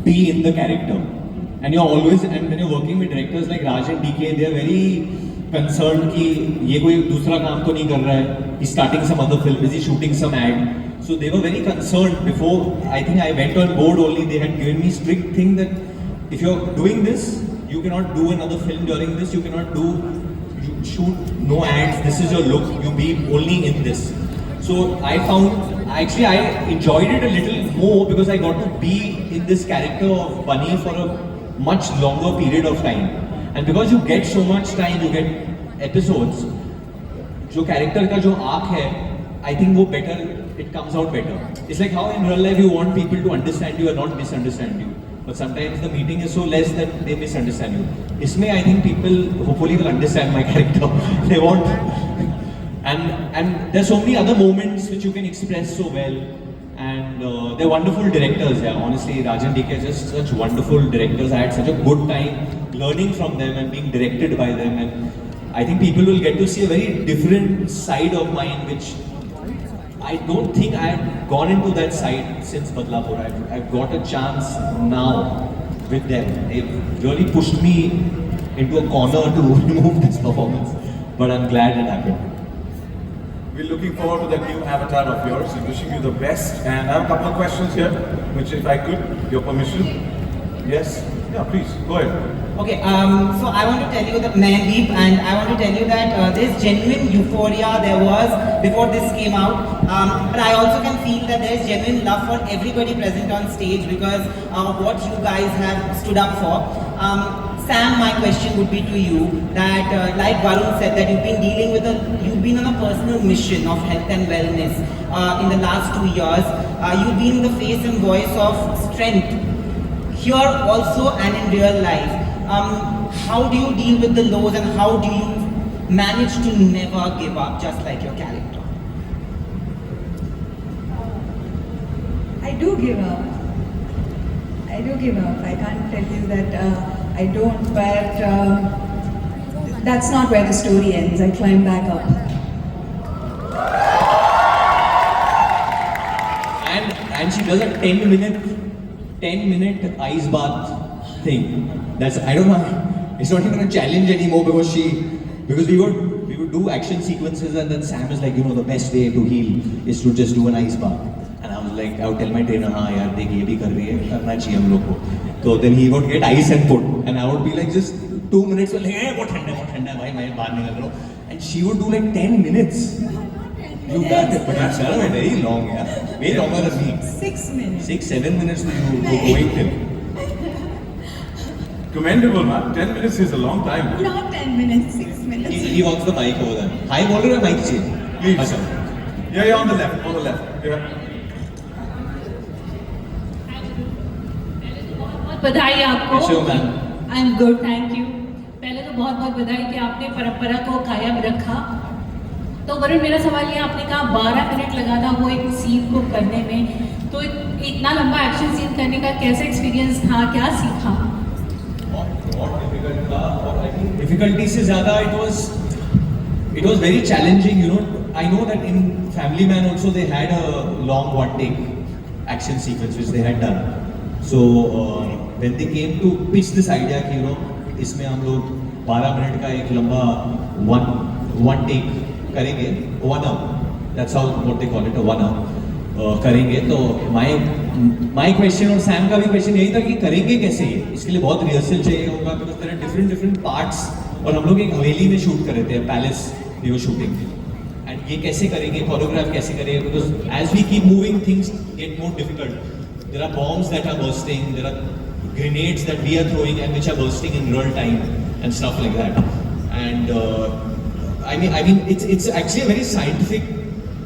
be in the character. And you're always, and when you're working with directors like Raj and DK, they're very concerned कि ये कोई दूसरा काम तो नहीं कर रहा है. He's starting some other film. Is he shooting some ad? So they were very concerned before. I think I went on board only. They had given me strict thing that if you're doing this, you cannot do another film during this. You cannot do shoot no ads. This is your look. You be only in this. So I found actually I enjoyed it a little more because I got to be in this character of Bunny for a much longer period of time. And because you get so much time, you get episodes. जो character का जो arc है, I think वो better, it comes out better. It's like how in real life you want people to understand you and not misunderstand you. But sometimes the meeting is so less that they misunderstand you. इसमें I think people hopefully will understand my character. They want, and there's so many other moments which you can express so well. And they're wonderful directors. Yeah, honestly, Raj and DK are just such wonderful directors. I had such a good time learning from them and being directed by them. And I think people will get to see a very different side of mine, which I don't think I have gone into that side since Badlapur. I've got a chance now with them. They've really pushed me into a corner to remove this performance. But I'm glad it happened. We're looking forward to that new avatar of yours and wishing you the best. And I have a couple of questions here, which if I could, your permission. Yes? Yeah, please, go ahead. Okay, so I want to tell you that Mandeep, and I want to tell you that there's genuine euphoria there was before this came out. But I also can feel that there's genuine love for everybody present on stage because of what you guys have stood up for. Sam, my question would be to you that, like Varun said, that you've been on a personal mission of health and wellness in the last 2 years. You've been the face and voice of strength here also and in real life. How do you deal with the lows and how do you manage to never give up, just like your character? I do give up. I do give up. I can't tell you that I don't, but that's not where the story ends. I climb back up. And she does a 10-minute ice bath thing. That's, I don't know, it's not even a challenge anymore because we would do action sequences and then Sam is like, you know, the best way to heal is to just do an ice bath. And I was like, I would tell my trainer, हाँ यार देख ये भी कर रही है, करना चाहिए हम लोग को. So then he would get ice and put, and I would be like just 2 minutes, like, hey, बहुत ठंडा है भाई, मैं बाहर निकल रहा हूँ. And she would do like 10 minutes. You got it, but it's very long, yeah. Way longer than me. 6 minutes. 6-7 minutes to you going till. Commendable, man. 10 minutes is a long time. Not 10 minutes, 6 minutes. He wants the mic over there. Hi, बोल रहे हो mic चाहिए? Please. अच्छा. Yeah, on the left, Yeah. बधाई आपको. कैसे हो ma'am? I am good, thank you. पहले तो बहुत बहुत बधाई कि आपने परंपरा को कायम रखा. तो वरुण, मेरा सवाल ये, आपने कहा 12 मिनट लगा था वो एक सीन को करने में, तो इतना लंबा एक्शन सीन करने का कैसा एक्सपीरियंस था, क्या सीखा? बहुत डिफिकल्ट था और आई थिंक डिफिकल्टी से ज़्यादा it was very challenging, you know. I know that in Family Man also they had a long one take action sequence which they had done. So when they came to pitch this idea कि, you know, इसमें हम लोग 12 minute का एक लंबा one take करेंगे, 1 hour. That's how what they call it, a 1 hour करेंगे. तो my question और Sam का भी question यही था कि करेंगे कैसे ये? इसके लिए बहुत रिहर्सल चाहिए होगा because there are different parts. और हम लोग एक हवेली में शूट कर रहे थे, palace we were shooting. And ये कैसे करेंगे, choreograph कैसे करेंगे, because as we keep moving things get more difficult. There are bombs that are bursting, there are grenades that we are throwing and which are bursting in real time and stuff like that. And I mean it's actually a very scientific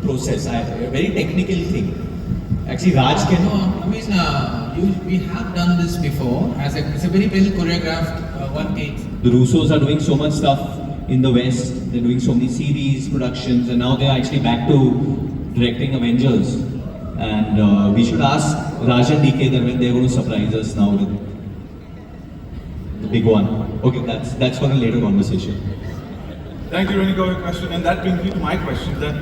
process, a very technical thing. Actually Raj can... No, I mean, we have done this before. It's a very well choreographed one take. The Russos are doing so much stuff in the West. They're doing so many series, productions, and now they're actually back to directing Avengers. And we should ask Raj and DK that when they're going to surprise us now with the big one. Okay, that's for a later conversation. Thank you, Renika, for your question. And that brings me to my question that,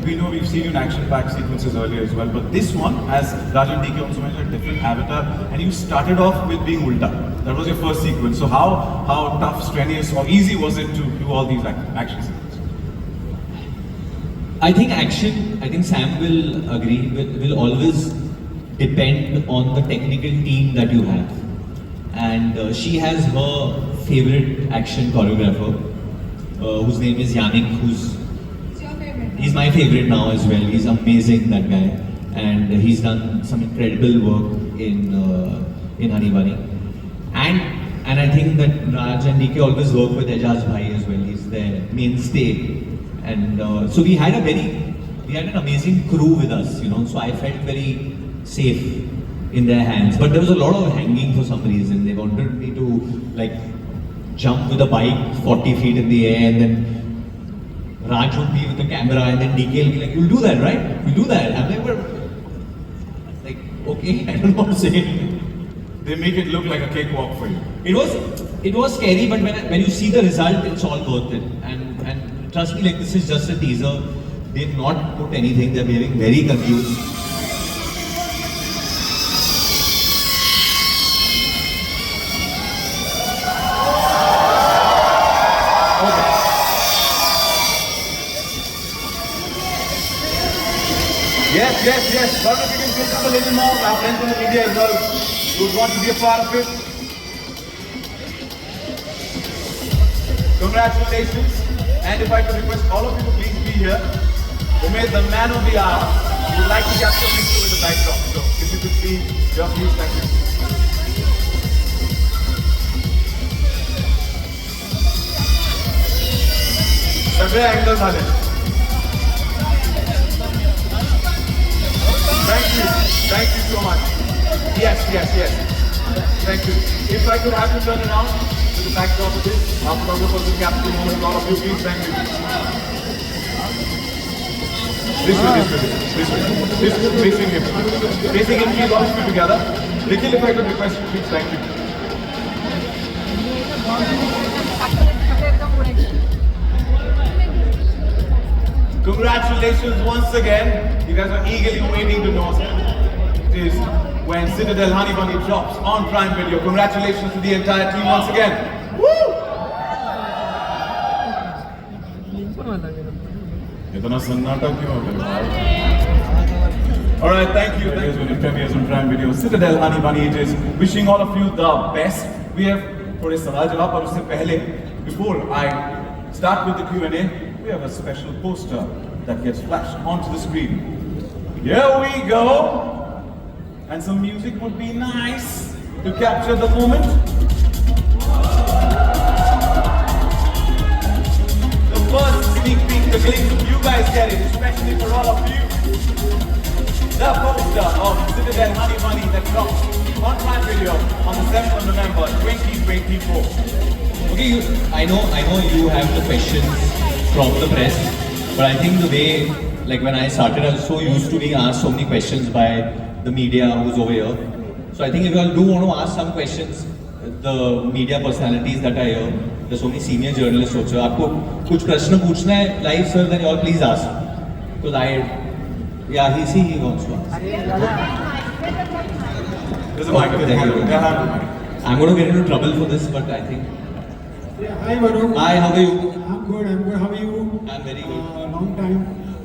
we know we've seen you in action-packed sequences earlier as well, but this one, as Rajan DK also mentioned, a different avatar, and you started off with being Ulta. That was your first sequence. So how tough, strenuous, or easy was it to do all these action sequences? I think Sam will agree, will always depend on the technical team that you have. And she has her favorite action choreographer, whose name is Yannick, It's your favorite. he's my favorite now as well. He's amazing, that guy. And he's done some incredible work in Honey Bunny. And I think that Raj and DK always work with Ejaz Bhai as well. He's their mainstay. And so we had an amazing crew with us, so I felt very safe in their hands. But there was a lot of hanging for some reason. They wanted me to jump with a bike 40 feet in the air, and then Raj would be with the camera, and then DK will be like, "You'll do that, right? You'll do that." I'm like, okay, I don't know what to say. They make it look like a cakewalk for you. It was scary, but when you see the result, it's all worth it. And trust me, this is just a teaser. They've not put anything. They're behaving very confused. Yes. Varun, if you can pick up a little more, our friends in the media as well would want to be a part of it. Congratulations. And if I could request all of you to please be here. Umed, the man of the hour, would like to capture a picture with the backdrop. So if you could please, please, thank you. सगळे angle झाले. Thank you so much. Yes. Thank you. If I could have you turn around to the backdrop of this, our photographer will capture the moment. All of you, please, thank you. This way. Facing him. Please, all of you together. Nikhil, if I could request you, please, thank you. Congratulations once again. You guys are eagerly waiting to know it is when Citadel Honey Bunny drops on Prime Video. Congratulations to the entire team once again. Woo! इतना सन्नाटा क्यों हो गया? All right, thank you. Thank you for the premieres on Prime Video. Citadel Honey Bunny is wishing all of you the best. We have थोड़े सवाल जवाब और उससे पहले, before I start with the Q&A, we have a special poster that gets flashed onto the screen. Here we go. And some music would be nice to capture the moment. The first sneak peek, the glimpse, you guys get it, especially for all of you. The poster of Citadel Honey Bunny that drops on Prime Video on the 7th of November 2024. Okay, I know you have the questions from the press, but I think the way, when I started, I was so used to being asked so many questions by the media who's over here. So I think if you all do want to ask some questions, the media personalities that are here, there's so many senior journalists also. आपको कुछ प्रश्न पूछना है live, sir, then you all please ask. Because he wants to ask. There's a mic. I'm going to get into trouble for this, but I think. Yeah, hi Varun. Hi, how are you? I'm good. How are you? I'm very good. Long time.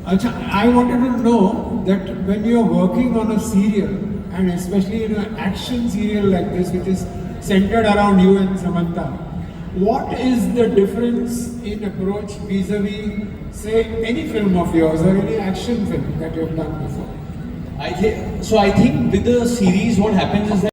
Acha, I wanted to know that when you're working on a serial, and especially in an action serial like this, which is centered around you and Samantha, what is the difference in approach vis-a-vis, say, any film of yours or any action film that you've done before? I think with the series, what happens is that